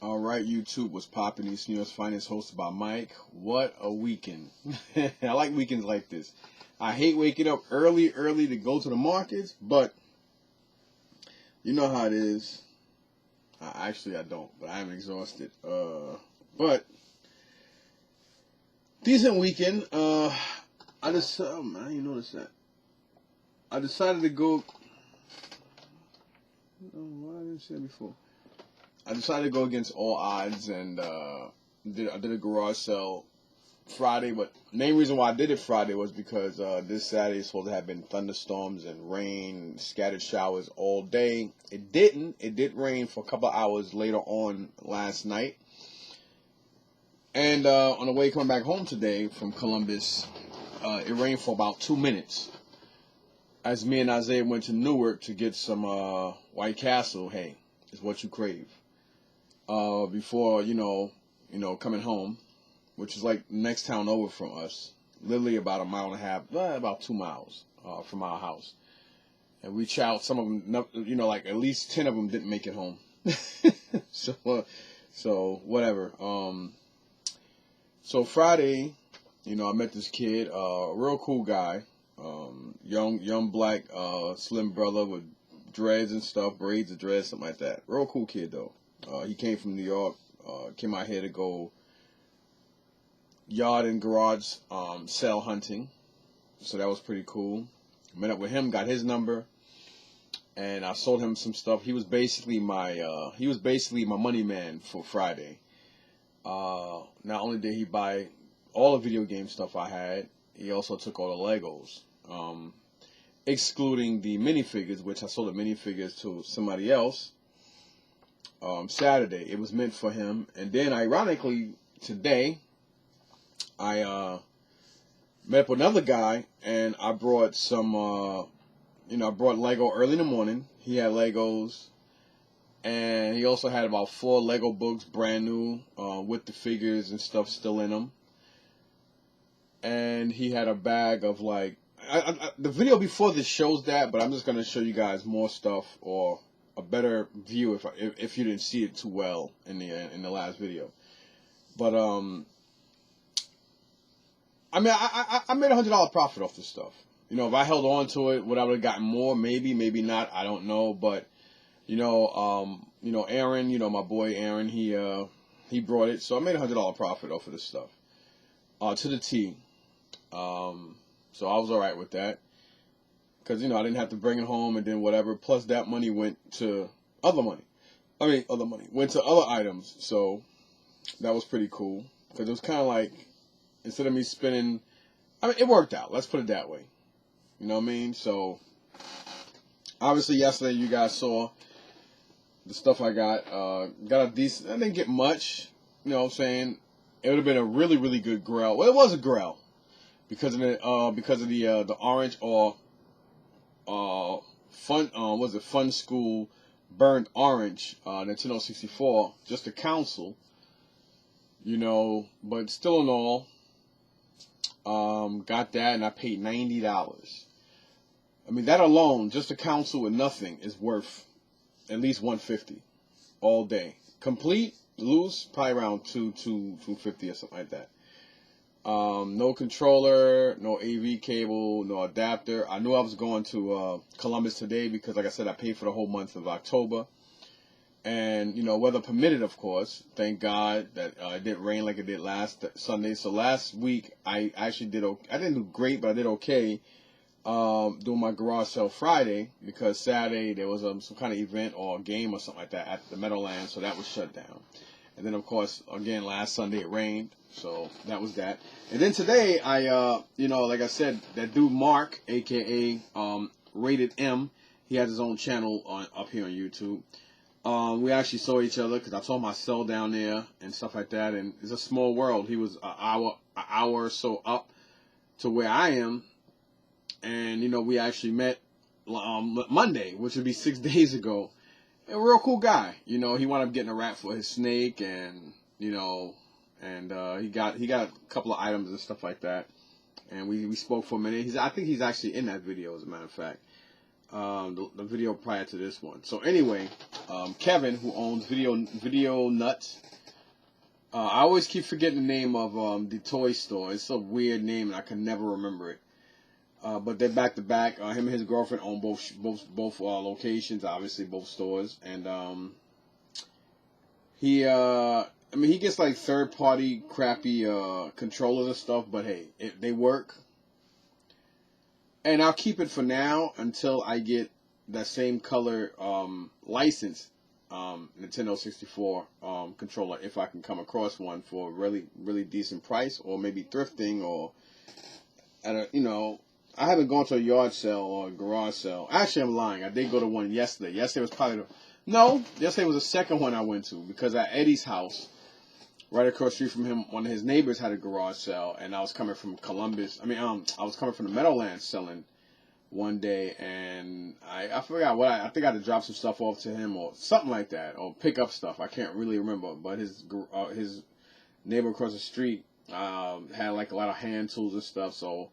All right, YouTube, what's poppin'? East New York's finest, hosted by Mike. What a weekend. I like weekends like this. I hate waking up early to go to the markets, but you know how it is. Actually, I don't, but I'm exhausted. But decent weekend. I just, oh man, I didn't notice that. I decided to go. Oh, why didn't I say that before? I decided to go against all odds and I did a garage sale Friday, but the main reason why I did it Friday was because this Saturday is supposed to have been thunderstorms and rain, scattered showers all day. It didn't. It did rain for a couple hours later on last night. And on the way coming back home today from Columbus, it rained for about 2 minutes. As me and Isaiah went to Newark to get some White Castle, hey, it's what you crave. Before, coming home, which is like the next town over from us, literally about a mile and a half, about 2 miles from our house. And we chowed some of them, like at least 10 of them didn't make it home. So whatever. So Friday, I met this kid, a real cool guy, young black, slim brother with dreads and stuff, braids of dreads, something like that. Real cool kid though. He came from New York, came out here to go yard and garage sale hunting, so that was pretty cool. Met up with him, got his number, and I sold him some stuff. He was basically my money man for Friday. Not only did he buy all the video game stuff I had, he also took all the Legos, excluding the minifigures, which I sold the minifigures to somebody else. Saturday, it was meant for him. And then ironically today I met up with another guy and I brought some I brought Lego early in the morning. He had Legos and he also had about 4 Lego books brand new, with the figures and stuff still in them. And he had a bag of like the video before this shows that, but I'm just gonna show you guys more stuff, or a better view if you didn't see it too well in the last video. But I made $100 profit off this stuff. If I held on to it, would I have gotten more? Maybe not. I don't know. But Aaron, my boy Aaron, he brought it, so I made $100 profit off of this stuff, to the T. So I was all right with that. Because, I didn't have to bring it home and then whatever. Plus, that money went to other money. Went to other items. So, that was pretty cool. Because it was kind of like, instead of me spending, it worked out. Let's put it that way. You know what I mean? So, obviously, yesterday you guys saw the stuff I got. Got a decent, I didn't get much. You know what I'm saying? It would have been a really, really good grill. Well, it was a grill. Because of the orange or Fun School Burnt Orange, Nintendo 64, just a console, but still in all, got that and I paid $90. That alone, just a console with nothing, is worth at least $150 all day. Complete, loose, probably around $250 or something like that. No controller, no AV cable, no adapter. I knew I was going to Columbus today because, like I said, I paid for the whole month of October. And, weather permitted, of course. Thank God that it didn't rain like it did last Sunday. So last week, I actually did okay. I didn't do great, but I did okay doing my garage sale Friday, because Saturday there was some kind of event or game or something like that at the Meadowlands, so that was shut down. And then, of course, again, last Sunday it rained, so that was that. And then today, I, like I said, that dude Mark, a.k.a. Rated M, he has his own channel up here on YouTube. We actually saw each other because I told him I sell down there and stuff like that. And it's a small world. He was an hour or so up to where I am. And, we actually met Monday, which would be 6 days ago. A real cool guy. He wound up getting a wrap for his snake, and he got a couple of items and stuff like that. And we spoke for a minute. I think he's actually in that video, as a matter of fact. the video prior to this one. So anyway, Kevin, who owns Video Nuts. I always keep forgetting the name of the toy store. It's a weird name, and I can never remember it. But they're back to back. Him and his girlfriend own both locations, obviously both stores, and he gets like third party crappy controllers and stuff. But hey, they work, and I'll keep it for now until I get that same color license Nintendo 64 controller, if I can come across one for a really decent price, or maybe thrifting, or at a I haven't gone to a yard sale or a garage sale. Actually, I'm lying. I did go to one yesterday. Yesterday was probably yesterday was the second one I went to, because at Eddie's house, right across the street from him, one of his neighbors had a garage sale, and I was coming from Columbus. I was coming from the Meadowlands selling one day, and I forgot what I think I had to drop some stuff off to him or something like that, or pick up stuff. I can't really remember, but his neighbor across the street had like a lot of hand tools and stuff, so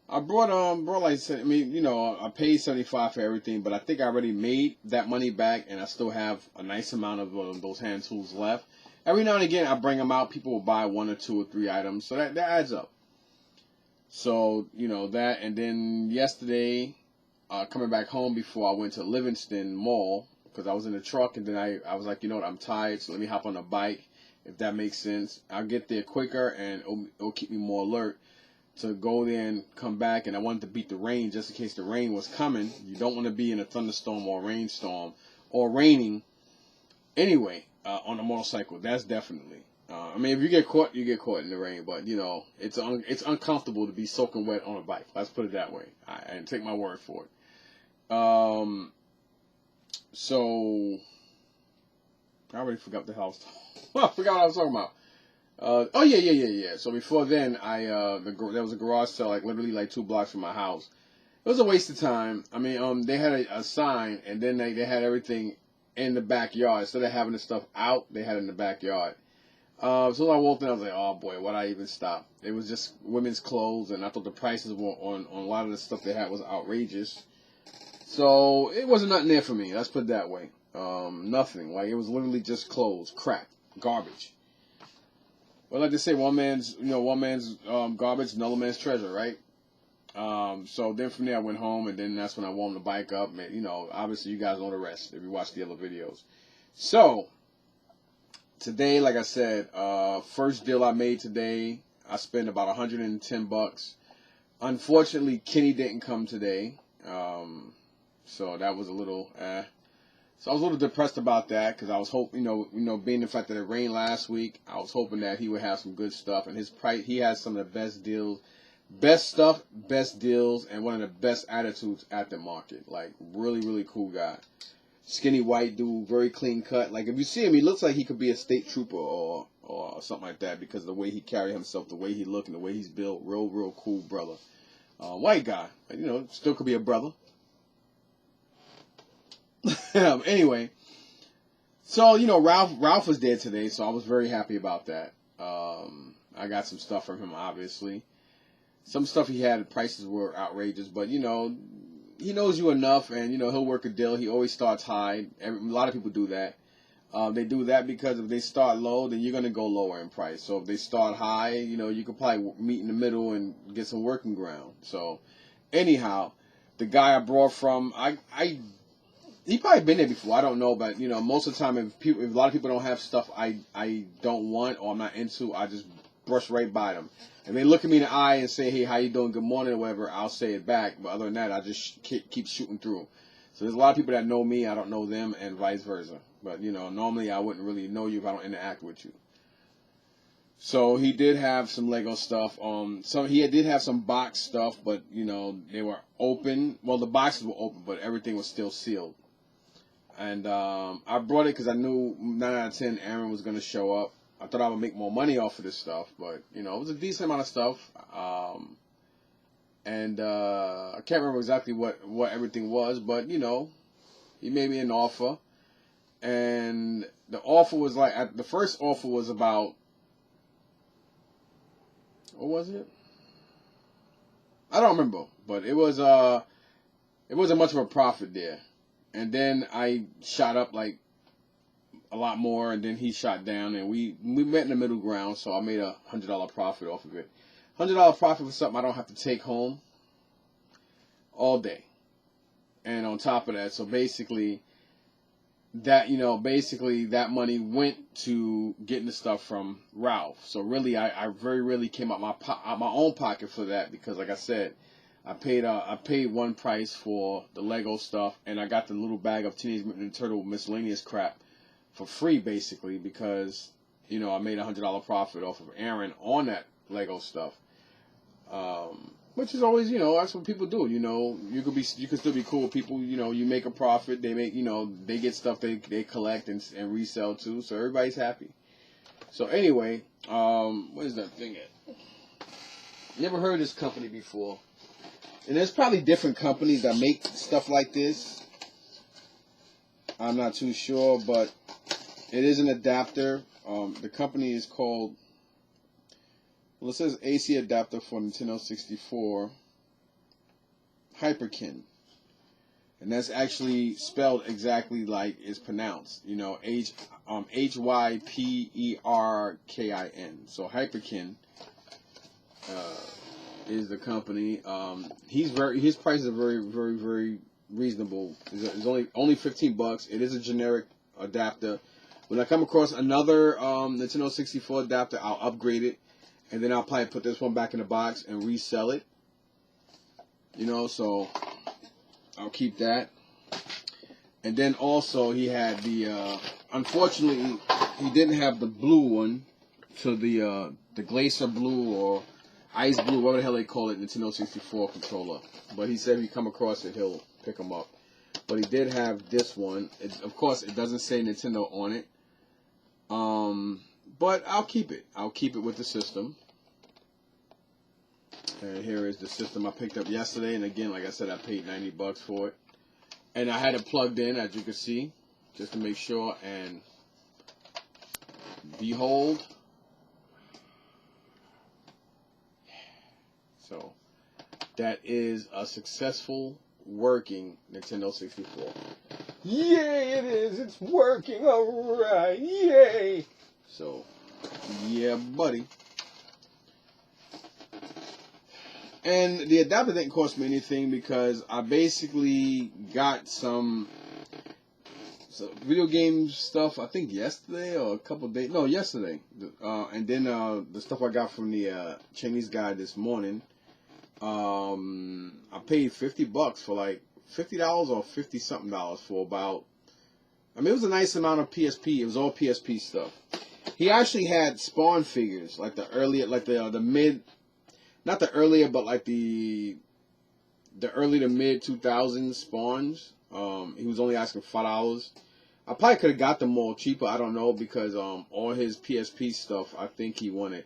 I brought like, I paid $75 for everything, but I think I already made that money back, and I still have a nice amount of those hand tools left. Every now and again, I bring them out. People will buy 1 or 2 or 3 items, so that adds up. So that, and then yesterday, coming back home before I went to Livingston Mall, because I was in the truck, and then I was like, you know what, I'm tired, so let me hop on a bike, if that makes sense. I'll get there quicker, and it'll keep me more alert to go there and come back. And I wanted to beat the rain, just in case the rain was coming. You don't want to be in a thunderstorm or a rainstorm or raining anyway on a motorcycle. That's definitely. If you get caught, you get caught in the rain. But it's uncomfortable to be soaking wet on a bike. Let's put it that way. And take my word for it. So I already forgot the hell I forgot what I was talking about. Yeah. So before then, there was a garage sale like literally like 2 blocks from my house. It was a waste of time. They had a sign, and then they had everything in the backyard. Instead of having the stuff out, they had it in the backyard. So I walked in, I was like, oh boy, why'd I even stop? It was just women's clothes, and I thought the prices were on a lot of the stuff they had was outrageous. So it wasn't nothing there for me. Let's put it that way. Nothing. Like, it was literally just clothes, crap, garbage. Well, like they say, one man's garbage, another man's treasure, right? So then from there I went home, and then that's when I warmed the bike up. Obviously you guys know the rest if you watch the other videos. So today, like I said, first deal I made today, I spent about $110. Unfortunately, Kenny didn't come today, so that was a little. So I was a little depressed about that, because I was hoping, being the fact that it rained last week, I was hoping that he would have some good stuff. And his price, he has some of the best deals, best stuff, best deals, and one of the best attitudes at the market. Like, really cool guy. Skinny white dude, very clean cut. Like, if you see him, he looks like he could be a state trooper or something like that, because of the way he carry himself, the way he look, and the way he's built. Real cool brother. White guy, still could be a brother. Anyway, so Ralph was there today, so I was very happy about that. I got some stuff from him, obviously. Some stuff he had, the prices were outrageous, but he knows you enough, and he'll work a deal. He always starts high. A lot of people do that. They do that because if they start low, then you're gonna go lower in price. So if they start high, you could probably meet in the middle and get some working ground. So anyhow, the guy I brought from, he probably been there before. I don't know, but most of the time, if a lot of people don't have stuff I don't want or I'm not into, I just brush right by them. And they look at me in the eye and say, "Hey, how you doing? Good morning," or whatever. I'll say it back. But other than that, I just keep shooting through. So there's a lot of people that know me, I don't know them, and vice versa. But normally I wouldn't really know you if I don't interact with you. So he did have some Lego stuff. He did have some box stuff, but they were open. Well, the boxes were open, but everything was still sealed. And I brought it because I knew 9 out of 10 Aaron was going to show up. I thought I would make more money off of this stuff, but it was a decent amount of stuff. And I can't remember exactly what everything was, but he made me an offer, and the offer was like, the first offer was about, what was it? I don't remember, but it was it wasn't much of a profit there. And then I shot up like a lot more, and then he shot down, and we met in the middle ground. So I made $100 profit off of it. $100 profit for something I don't have to take home all day. And on top of that, so basically that, basically that money went to getting the stuff from Ralph. So really, I very rarely came out my own pocket for that, because like I said, I paid one price for the Lego stuff, and I got the little bag of Teenage Mutant Ninja Turtle miscellaneous crap for free, basically, because I made $100 profit off of Aaron on that Lego stuff. Which is always, that's what people do. You could still be cool with people. You make a profit. They make, they get stuff they collect and resell too. So everybody's happy. So anyway, where's that thing at? Never heard of this company before. And there's probably different companies that make stuff like this. I'm not too sure, but it is an adapter. The company is called, well, it says AC adapter for Nintendo 64, Hyperkin. And that's actually spelled exactly like it's pronounced. Hyperkin. So Hyperkin is the company. His prices are very, very, very reasonable. It's only $15. It is a generic adapter. When I come across another Nintendo 64 adapter, I'll upgrade it. And then I'll probably put this one back in the box and resell it. So I'll keep that. And then also he had the, unfortunately, he didn't have the blue one, to the Glacier Blue or Ice Blue, whatever the hell they call it, Nintendo 64 controller. But he said if he come across it, he'll pick them up. But he did have this one. Of course, it doesn't say Nintendo on it. But I'll keep it. I'll keep it with the system. And here is the system I picked up yesterday. And again, like I said, I paid $90 for it. And I had it plugged in, as you can see, just to make sure. And behold. So that is a successful working Nintendo 64. Yay, it is. It's working. All right. Yay. So, yeah, buddy. And the adapter didn't cost me anything, because I basically got some video game stuff, I think yesterday or a couple of days. No, yesterday. And then the stuff I got from the Chinese guy this morning. I paid $50 for like $50 or $50 something for about. I mean, it was a nice amount of PSP. It was all PSP stuff. He actually had Spawn figures, like the earlier, like the mid, not the earlier, but like the early to mid 2000s Spawns. He was only asking $5. I probably could have got them more cheaper. I don't know, because all his PSP stuff, I think he wanted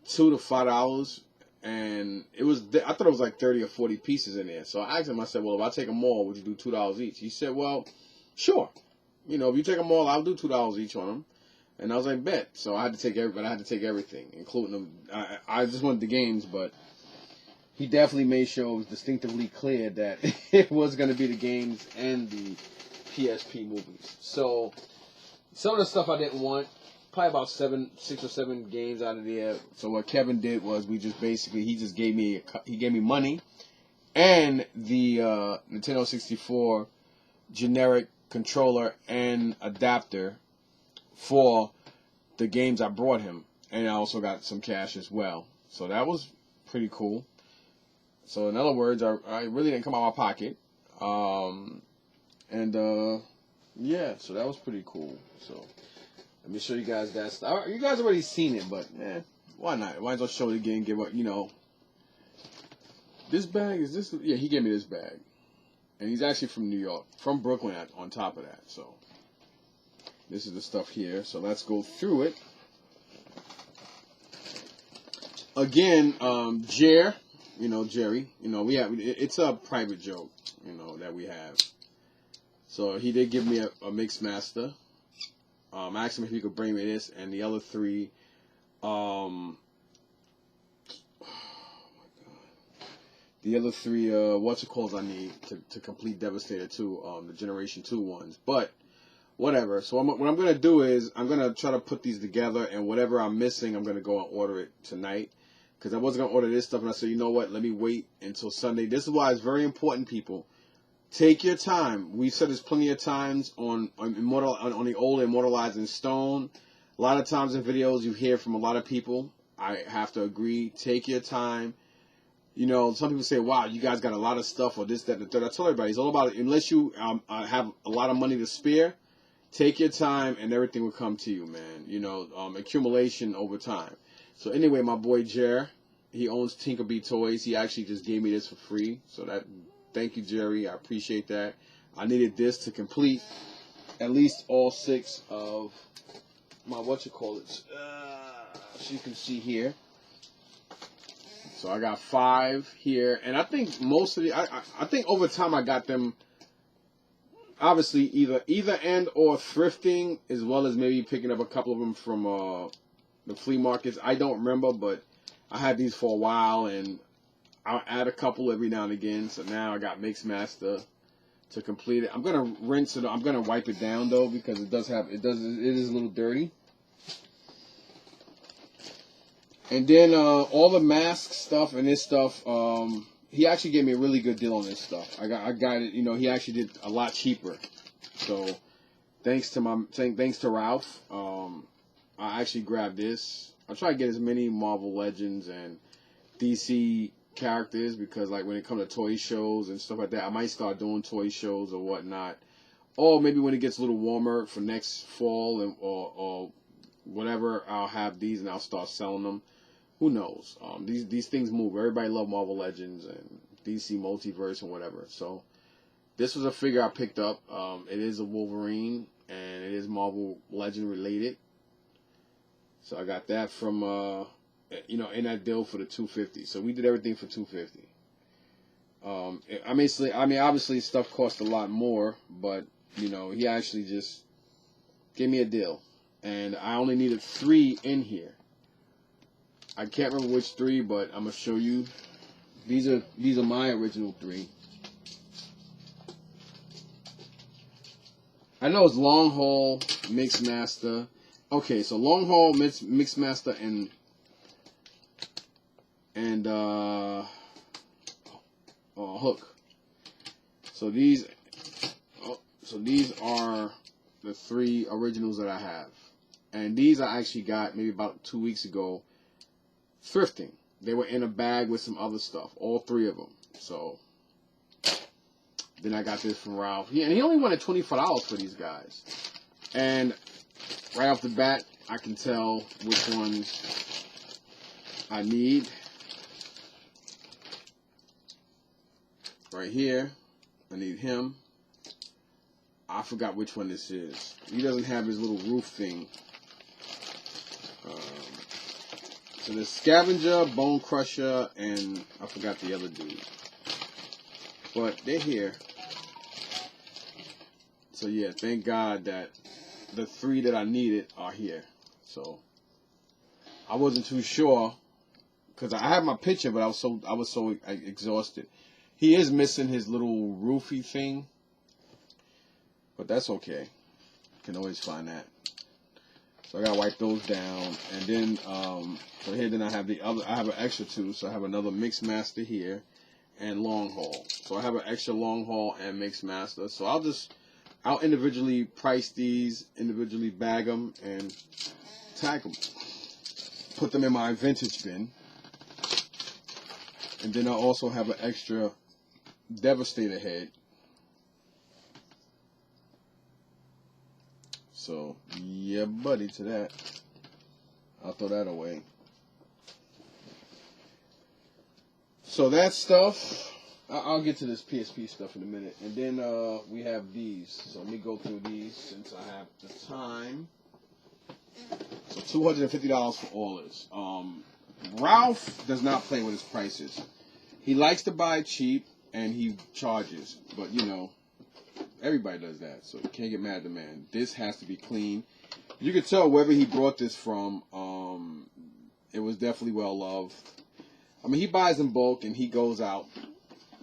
$2 to $5. And it was, I thought it was like 30 or 40 pieces in there. So I asked him, I said, well, if I take them all, would you do $2 each? He said, well, sure. If you take them all, I'll do $2 each on them. And I was like, bet. So I had to take everything, including them. I just wanted the games, but he definitely made sure it was distinctively clear that it was going to be the games and the PSP movies. So some of the stuff I didn't want, probably about 6 or 7 games out of there. So what Kevin did was he just gave me money and the Nintendo 64 generic controller and adapter for the games I brought him, and I also got some cash as well. So that was pretty cool. So in other words, I really didn't come out of my pocket, yeah. So that was pretty cool. So. Let me show you guys that stuff. You guys already seen it, but why not? Why not show it again? Give up, This bag is this? Yeah, he gave me this bag, and he's actually from New York, from Brooklyn. On top of that, so this is the stuff here. So let's go through it again. Jerry, we have. It's a private joke, that we have. So he did give me a Mix Master. I asked him if he could bring me this and the other 3. Oh my God. the other three, I need to complete Devastator 2, the Generation 2 ones. But, whatever. So what I'm going to do is, I'm going to try to put these together, and whatever I'm missing, I'm going to go and order it tonight. Because I wasn't going to order this stuff, and I said, you know what, let me wait until Sunday. This is why it's very important, people. Take your time. We've said this plenty of times on the old Immortalized in Stone. A lot of times in videos you hear from a lot of people. I have to agree. Take your time. You know, some people say, wow, you guys got a lot of stuff or this, that, and the third. I tell everybody, it's all about it. Unless you have a lot of money to spare, take your time and everything will come to you, man. You know, accumulation over time. So anyway, my boy Jer, he owns Tinkerbee Toys. He actually just gave me this for free. So thank you, Jerry. I appreciate that. I needed this to complete at least all 6 of my as you can see here. So I got 5 here, and I think most of I think over time I got them. Obviously, either and or thrifting, as well as maybe picking up a couple of them from the flea markets. I don't remember, but I had these for a while, and I'll add a couple every now and again. So now I got Mixmaster to complete it. I'm gonna rinse it. I'm gonna wipe it down though, because it is a little dirty. And then all the mask stuff and this stuff, he actually gave me a really good deal on this stuff. I got it. You know, he actually did a lot cheaper. So thanks to Ralph, I actually grabbed this. I try to get as many Marvel Legends and DC characters, because like when it comes to toy shows and stuff like that, I might start doing toy shows or whatnot. Or maybe when it gets a little warmer for next fall or whatever, I'll have these and I'll start selling them. Who knows? These things move. Everybody love Marvel Legends and DC Multiverse and whatever. So this was a figure I picked up. It is a Wolverine, and it is Marvel Legend related. So I got that from you know, in that deal for the $250. So we did everything for $250. I mean, obviously stuff cost a lot more, but you know, he actually just gave me a deal, and I only needed 3 in here. I can't remember which 3, but I'm gonna show you. These are my original 3. I know it's Long Haul, Mixmaster. Okay, so Long Haul, Mixmaster, and Hook. So these are the 3 originals that I have, and these I actually got maybe about 2 weeks ago. Thrifting. They were in a bag with some other stuff. All 3 of them. So then I got this from Ralph. And he only wanted $25 for these guys. And right off the bat, I can tell which ones I need. Right here, I need him. I forgot which one this is. He doesn't have his little roof thing. So there's Scavenger, Bone Crusher, and I forgot the other dude. But they're here. So yeah, thank God that the 3 that I needed are here. So I wasn't too sure, because I had my picture, but I was so exhausted. He is missing his little roofy thing, but that's okay. Can always find that. So I gotta wipe those down, and then so here, then I have I have an extra 2, so I have another Mixmaster here, and Long Haul. So I have an extra Long Haul and Mixmaster. So I'll individually price these, individually bag them, and tag them. Put them in my vintage bin, and then I also have an extra Devastator head. So, yeah, buddy, to that. I'll throw that away. So that stuff, I'll get to this PSP stuff in a minute. And then we have these. So let me go through these since I have the time. So $250 for all this. Ralph does not play with his prices. He likes to buy cheap, and he charges. But, you know, everybody does that, so you can't get mad at the man. This has to be clean. You can tell wherever he brought this from, it was definitely well loved. I mean, he buys in bulk and he goes out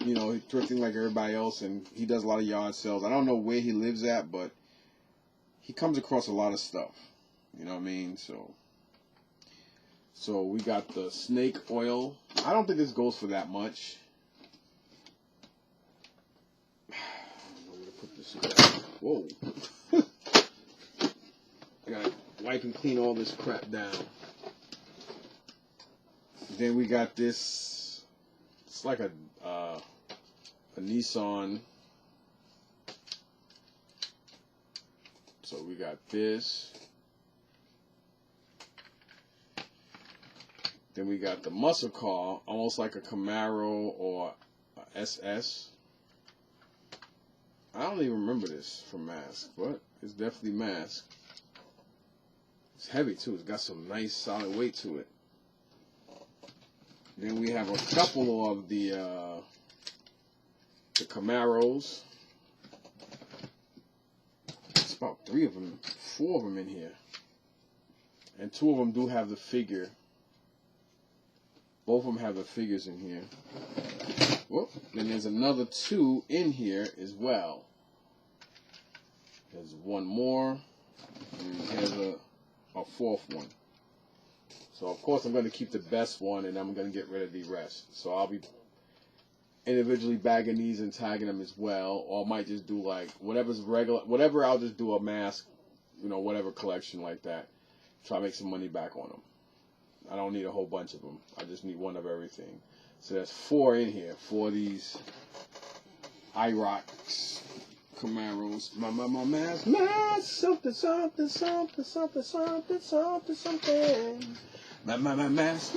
you know, he's thrifting like everybody else, and he does a lot of yard sales. I don't know where he lives at, but he comes across a lot of stuff. You know what I mean? So we got the snake oil. I don't think this goes for that much. I don't know where to put this in. Whoa. I gotta wipe and clean all this crap down. Then we got this. It's like a Nissan. So we got this. Then we got the muscle car, almost like a Camaro or a SS. I don't even remember this from Mask, but it's definitely Mask. It's heavy too. It's got some nice solid weight to it. Then we have a couple of the Camaros. It's about 4 of them in here. And 2 of them do have the figure. Both of them have the figures in here. Whoop. Then there's another 2 in here as well. There's one more. And there's a 4th one. So of course I'm going to keep the best one, and I'm going to get rid of the rest. So I'll be individually bagging these and tagging them as well, or I might just do like whatever's regular, whatever. I'll just do a Mask, you know, whatever collection like that. Try to make some money back on them. I don't need a whole bunch of them. I just need one of everything. So there's 4 in here. 4 of these IROCs, Camaros. My Mask, something, something, something, something, something, something, something. My Mask.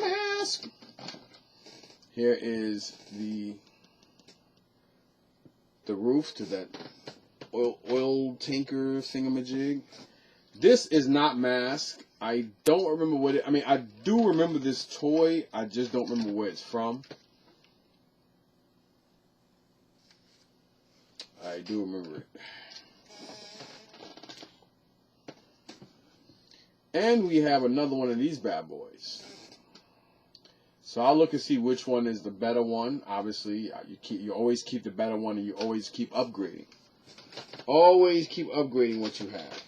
Here is the roof to that oil tanker thingamajig. This is not Mask. I don't remember what it... I mean, I do remember this toy. I just don't remember where it's from. I do remember it. And we have another one of these bad boys. So I'll look and see which one is the better one. Obviously, you always keep the better one, and you always keep upgrading. Always keep upgrading what you have.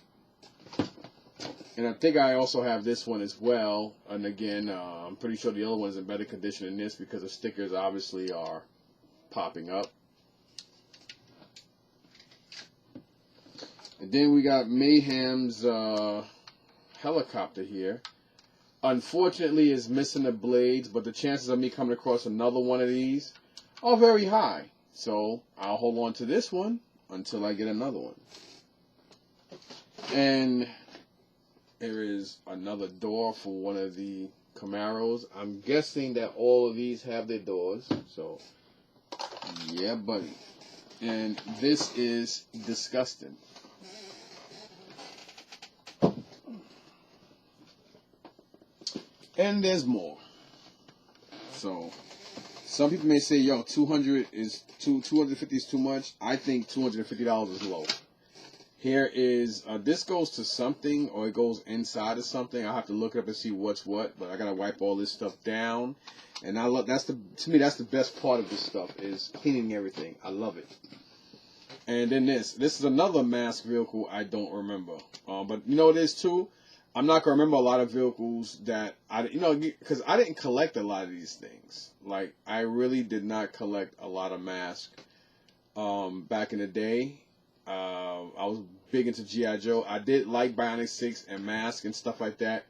And I think I also have this one as well. And again, I'm pretty sure the other one is in better condition than this because the stickers obviously are popping up. And then we got Mayhem's helicopter here. Unfortunately, it's missing the blades, but the chances of me coming across another one of these are very high. So I'll hold on to this one until I get another one. And there is another door for one of the Camaros. I'm guessing that all of these have their doors. So, yeah, buddy. And this is disgusting. And there's more. So, some people may say, yo, 250 is too much. I think $250 is low. Here is, this goes to something, or it goes inside of something. I'll have to look up and see what's what, but I gotta wipe all this stuff down. And I love, to me, that's the best part of this stuff, is cleaning everything. I love it. And then this is another Mask vehicle I don't remember. But you know what it is too? I'm not gonna remember a lot of vehicles that because I didn't collect a lot of these things. Like, I really did not collect a lot of Mask back in the day. I was big into G.I. Joe. I did like Bionic 6 and Mask and stuff like that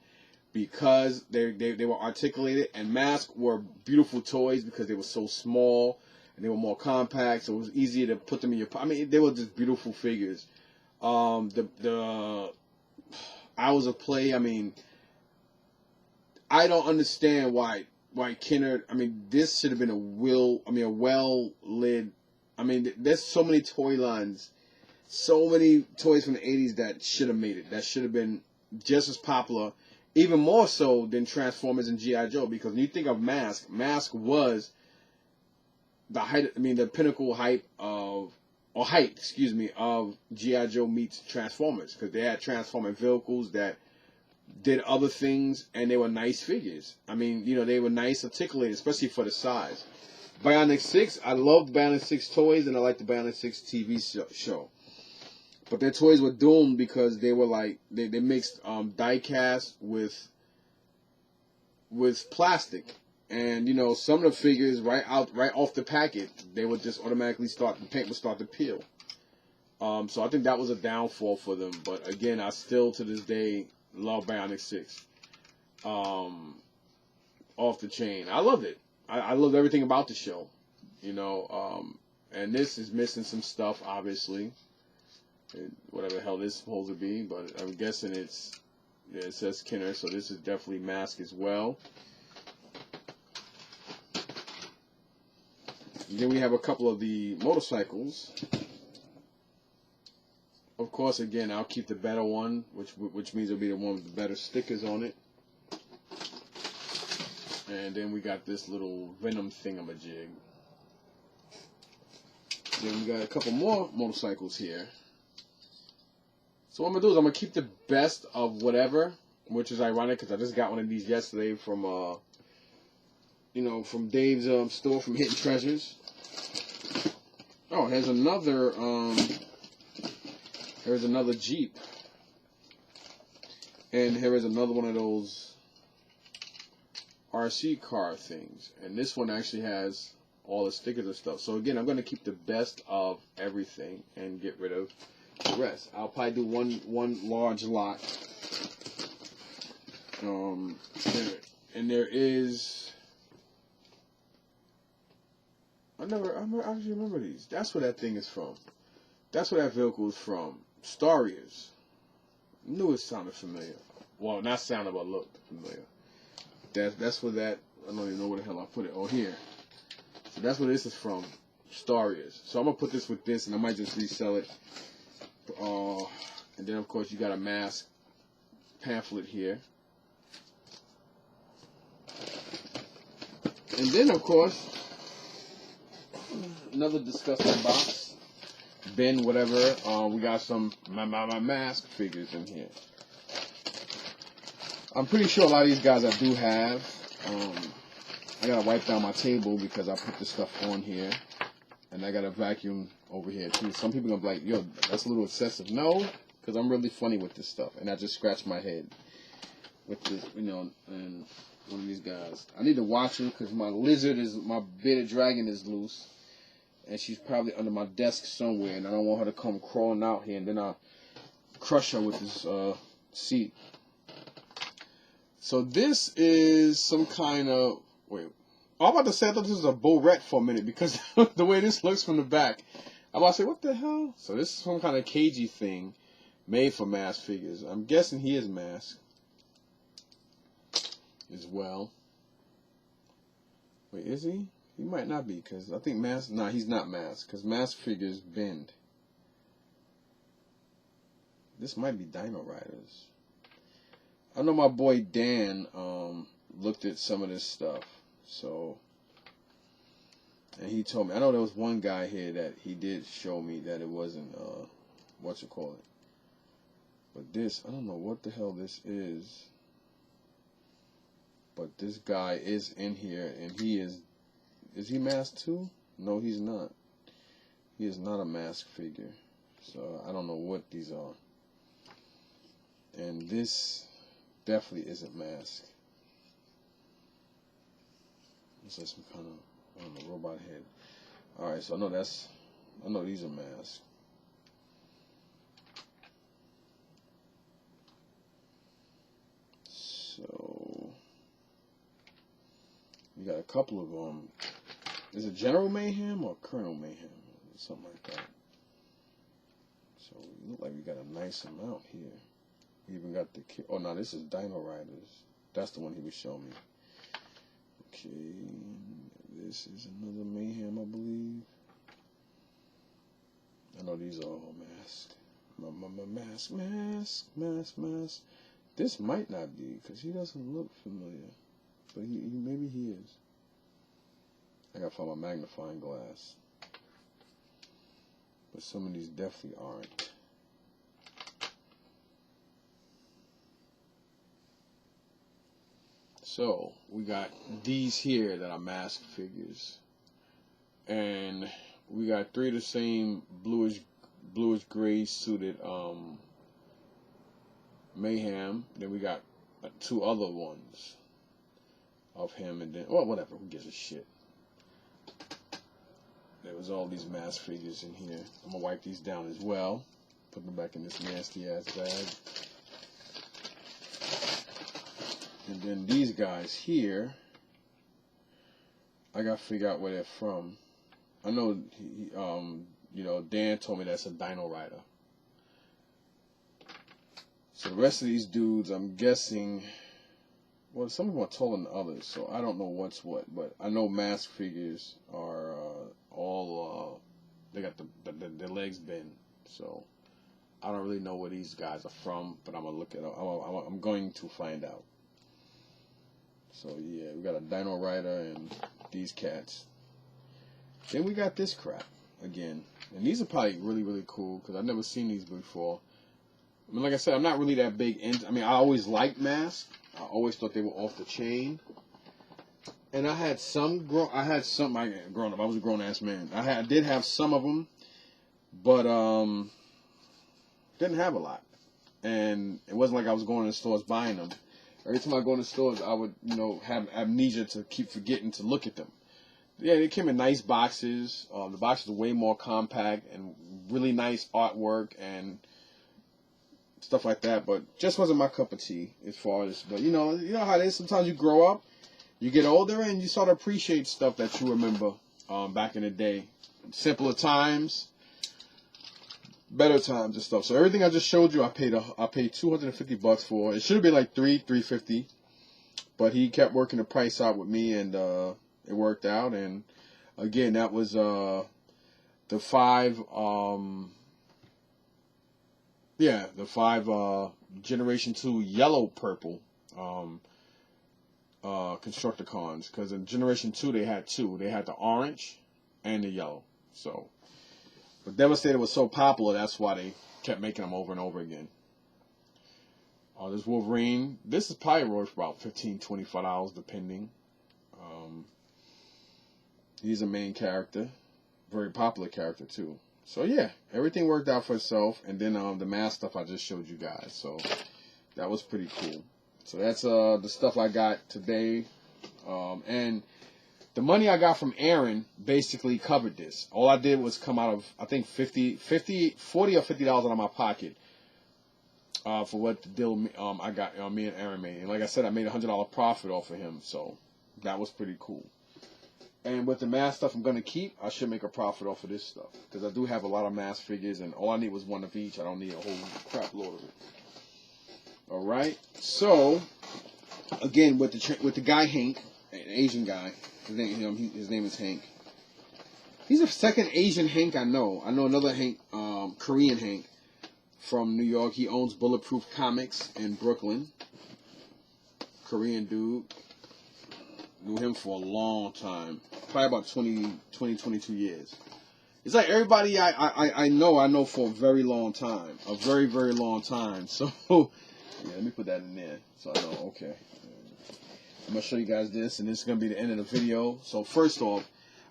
because they were articulated, and Mask were beautiful toys because they were so small and they were more compact, so it was easier to put them in your pocket. I mean, they were just beautiful figures. The hours of play, I mean, I don't understand why Kenner, I mean, this should have been a well-lit, I mean, there's so many toy lines. So many toys from the 80s that should have made it. That should have been just as popular, even more so than Transformers and G.I. Joe. Because when you think of Mask, Mask was the height, the pinnacle hype of G.I. Joe meets Transformers. Because they had Transformer vehicles that did other things, and they were nice figures. I mean, they were nice, articulated, especially for the size. Bionic 6, I loved Bionic 6 toys, and I liked the Bionic 6 TV show. But their toys were doomed because they were like, they mixed die cast with plastic. And, you know, some of the figures right off the packet, they would just automatically the paint would start to peel. So I think that was a downfall for them. But again, I still to this day love Bionic 6. Off the chain. I loved it. I loved everything about the show. You know, and this is missing some stuff, obviously. Whatever the hell this is supposed to be, but I'm guessing it says Kenner, so this is definitely mask as well. And then we have a couple of the motorcycles. Of course, again, I'll keep the better one, which means it'll be the one with the better stickers on it. And then we got this little Venom thingamajig. Then we got a couple more motorcycles here. So what I'm going to do is I'm going to keep the best of whatever, which is ironic because I just got one of these yesterday from, you know, from Dave's store from Hidden Treasures. Oh, here's another Jeep. And here is another one of those RC car things. And this one actually has all the stickers and stuff. So again, I'm going to keep the best of everything and get rid of the rest. I'll probably do one large lot. And there is, I actually remember these. That's where that thing is from. That's where that vehicle is from. Starias. Knew it sounded familiar. Well, not sounded, but looked familiar. That's where that, I don't even know where the hell I put it. Oh, here. So that's where this is from. Starias. So I'm going to put this with this, and I might just resell it. And then, of course, you got a mask pamphlet here. And then, of course, another disgusting box. Bin, whatever. We got some my mask figures in here. I'm pretty sure a lot of these guys I do have. I gotta wipe down my table because I put this stuff on here. And I got a vacuum over here too. Some people are gonna be like, yo, that's a little excessive. No, because I'm really funny with this stuff. And I just scratch my head with this, you know, and one of these guys. I need to watch him because my bearded dragon is loose. And she's probably under my desk somewhere. And I don't want her to come crawling out here. And then I'll crush her with this seat. So this is some kind of, wait. I'm about to say I thought this was a Bourette for a minute because the way this looks from the back. I'm about to say, what the hell? So this is some kind of cagey thing made for mask figures. I'm guessing he is masked as well. Wait, is he? He might not be because I think mask. Nah, he's not masked because mask figures bend. This might be Dino Riders. I know my boy Dan looked at some of this stuff. So, and he told me, I know there was one guy here that he did show me that it wasn't, but this, I don't know what the hell this is, but this guy is in here, and he is he masked too? No, he's not. He is not a masked figure, so I don't know what these are, and this definitely isn't masked. It's like some kind of, I don't know, robot head. Alright, so I know these are masks. So, you got a couple of them. Is it General Mayhem or Colonel Mayhem? Something like that. So, it look like we got a nice amount here. We even got the, oh no, this is Dino Riders. That's the one he was showing me. Okay, this is another Mayhem, I believe. I know these are all masked. Mask. This might not be, because he doesn't look familiar. But maybe he is. I gotta find my magnifying glass. But some of these definitely aren't. So, we got these here that are mask figures. And we got 3 of the same bluish gray suited Mayhem. Then we got 2 other ones of him, and then, well, whatever, who gives a shit. There was all these mask figures in here. I'm gonna wipe these down as well. Put them back in this nasty ass bag. And then these guys here, I gotta figure out where they're from. I know, you know, Dan told me that's a Dino Rider. So the rest of these dudes, I'm guessing, well, some of them are taller than others, so I don't know what's what. But I know mask figures are all, they got their legs bent. So I don't really know where these guys are from, but I'm gonna look it up. I'm going to find out. So yeah, we got a Dino Rider and these cats. Then we got this crap again, and these are probably really, really cool because I've never seen these before. I mean, like I said, I'm not really that big into. I mean, I always liked masks. I always thought they were off the chain. And I had some growing up. I was a grown ass man. I did have some of them, but didn't have a lot. And it wasn't like I was going to the stores buying them. Every time I go in the stores, I would, you know, have amnesia to keep forgetting to look at them. Yeah, they came in nice boxes. The boxes are way more compact and really nice artwork and stuff like that. But just wasn't my cup of tea as far as. But you know how it is. Sometimes you grow up, you get older, and you start to appreciate stuff that you remember back in the day. Simpler times, better times and stuff. So everything I just showed you, I paid $250 for. It should have been like $350, but he kept working the price out with me, and it worked out. And again, that was the 5 Generation 2 yellow purple Constructicons, because in Generation 2 they had 2. They had the orange and the yellow. So, but Devastator was so popular, that's why they kept making them over and over again. This Wolverine, this is probably worth about $15, $25 depending. He's a main character, very popular character too. So yeah, everything worked out for itself, and then the mask stuff I just showed you guys. So that was pretty cool. So that's the stuff I got today, and the money I got from Aaron basically covered this. All I did was come out of, I think, $40 or $50 out of my pocket for what the deal I got me and Aaron made. And like I said, I made $100 profit off of him, so that was pretty cool. And with the mask stuff I'm going to keep, I should make a profit off of this stuff. Because I do have a lot of mask figures, and all I need was 1 of each. I don't need a whole crap load of it. Alright, so, again, with the guy Hank, an Asian guy, his name is Hank. He's the second Asian Hank I know. I know another Hank, Korean Hank, from New York. He owns Bulletproof Comics in Brooklyn. Korean dude. Knew him for a long time. Probably about 22 years. It's like everybody I know for a very long time. A very, very long time. So, yeah, let me put that in there. So I know, okay. I'm going to show you guys this, and this is going to be the end of the video. So first off,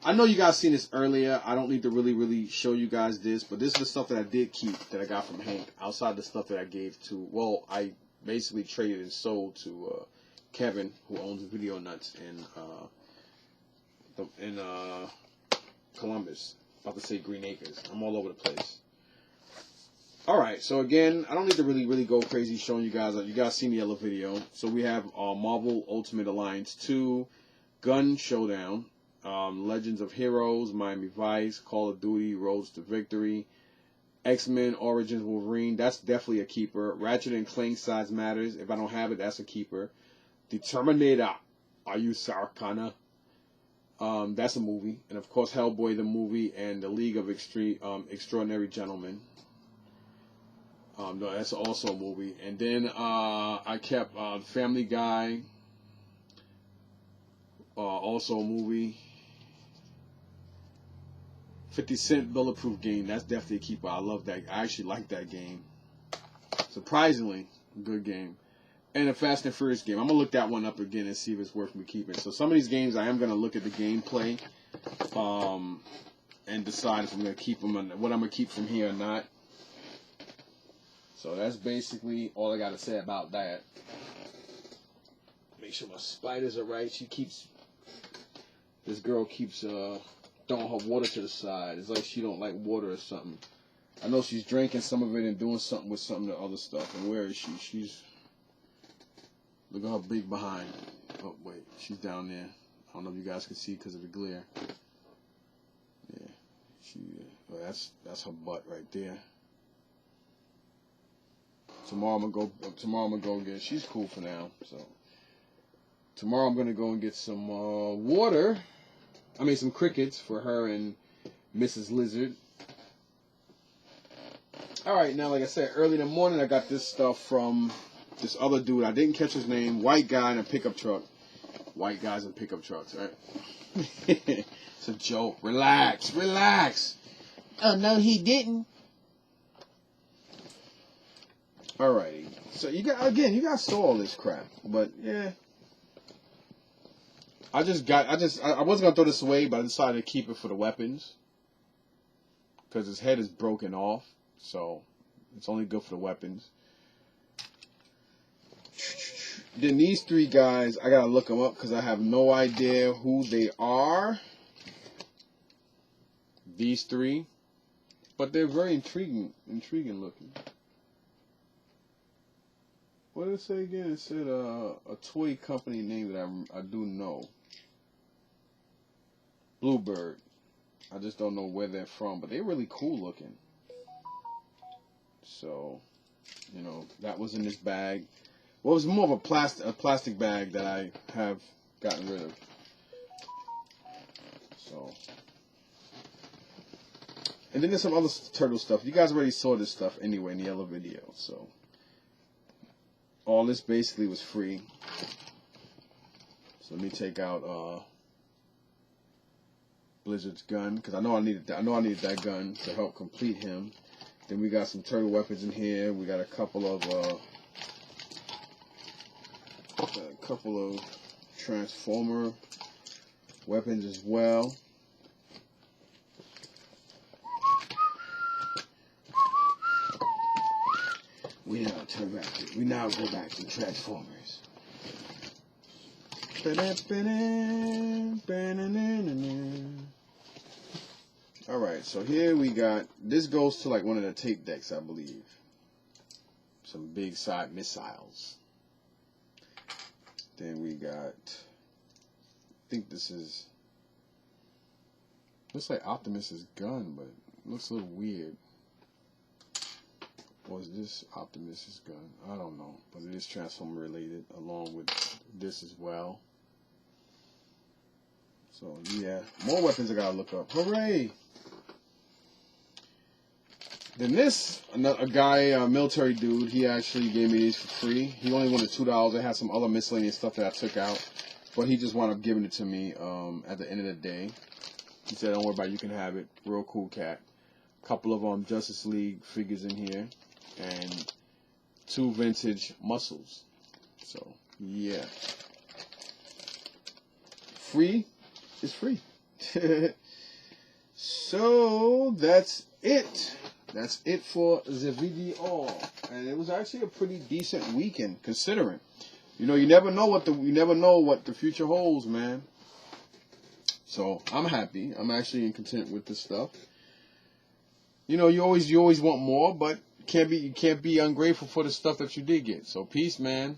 I know you guys seen this earlier. I don't need to really show you guys this, but this is the stuff that I did keep that I got from Hank. Outside the stuff that I gave to, well, I basically traded and sold to Kevin, who owns Video Nuts in Columbus. About to say Green Acres. I'm all over the place. Alright, so again, I don't need to really go crazy showing you guys. You guys seen the other video. So we have Marvel Ultimate Alliance 2, Gun Showdown, Legends of Heroes, Miami Vice, Call of Duty, Roads to Victory, X-Men Origins Wolverine, that's definitely a keeper. Ratchet and Clank Size Matters, if I don't have it, that's a keeper. The Terminator, Are You Sarkana? That's a movie. And of course, Hellboy the movie and the League of Extraordinary Gentlemen. No, that's also a movie. And then I kept Family Guy, also a movie. 50 Cent Bulletproof Game, that's definitely a keeper. I love that. I actually like that game. Surprisingly, good game. and a Fast and Furious game. I'm gonna look that one up again and see if it's worth me keeping. So some of these games, I am gonna look at the gameplay, and decide if I'm gonna keep them and what I'm gonna keep from here or not. So that's basically all I gotta say about that. Make sure my spiders are right. This girl keeps throwing her water to the side. It's like she don't like water or something. I know she's drinking some of it and doing something with some of the other stuff. And where is she? Look at her big behind. Oh wait, she's down there. I don't know if you guys can see because of the glare. Yeah, well, that's her butt right there. Tomorrow I'm gonna go get. She's cool for now. So tomorrow I'm gonna go and get some water. Some crickets for her and Mrs. Lizard. Alright, now like I said, early in the morning I got this stuff from this other dude. I didn't catch his name. White guy in a pickup truck. White guys in pickup trucks, right? It's a joke. Relax. Oh, no, he didn't. Alrighty. So you guys saw all this crap. But, yeah. I wasn't going to throw this away, but I decided to keep it for the weapons. Because his head is broken off. So, it's only good for the weapons. Then these three guys, I got to look them up because I have no idea who they are. These three. But they're very intriguing looking. What did it say again? It said a toy company name that I do know. Bluebird. I just don't know where they're from, but they're really cool looking. So, that was in this bag. Well, it was more of a plastic bag that I have gotten rid of. So, and then there's some other turtle stuff. You guys already saw this stuff anyway in the other video. So, all this basically was free. So let me take out Blizzard's gun because I know I needed that gun to help complete him. Then we got some turtle weapons in here. We got a couple of Transformer weapons as well. We now go back to Transformers. Alright, so here we got, this goes to like one of the tape decks, I believe. Some big side missiles. Then we got, I think this is, looks like Optimus's gun, but it looks a little weird. Or is this Optimus's gun? I don't know, but it is Transformer related, along with this as well. So yeah, more weapons I gotta look up. Hooray! Then this, a guy, a military dude, he actually gave me these for free. He only wanted $2. I had some other miscellaneous stuff that I took out, but he just wound up giving it to me at the end of the day. He said, "Don't worry about it, you can have it." Real cool cat. Couple of Justice League figures in here, and 2 vintage muscles. So yeah, free is free. So that's it. That's it for the video, and it was actually a pretty decent weekend considering. You never know what the future holds, man. So I'm happy. I'm actually content with this stuff. You always want more, but you can't be ungrateful for the stuff that you did get. So peace, man.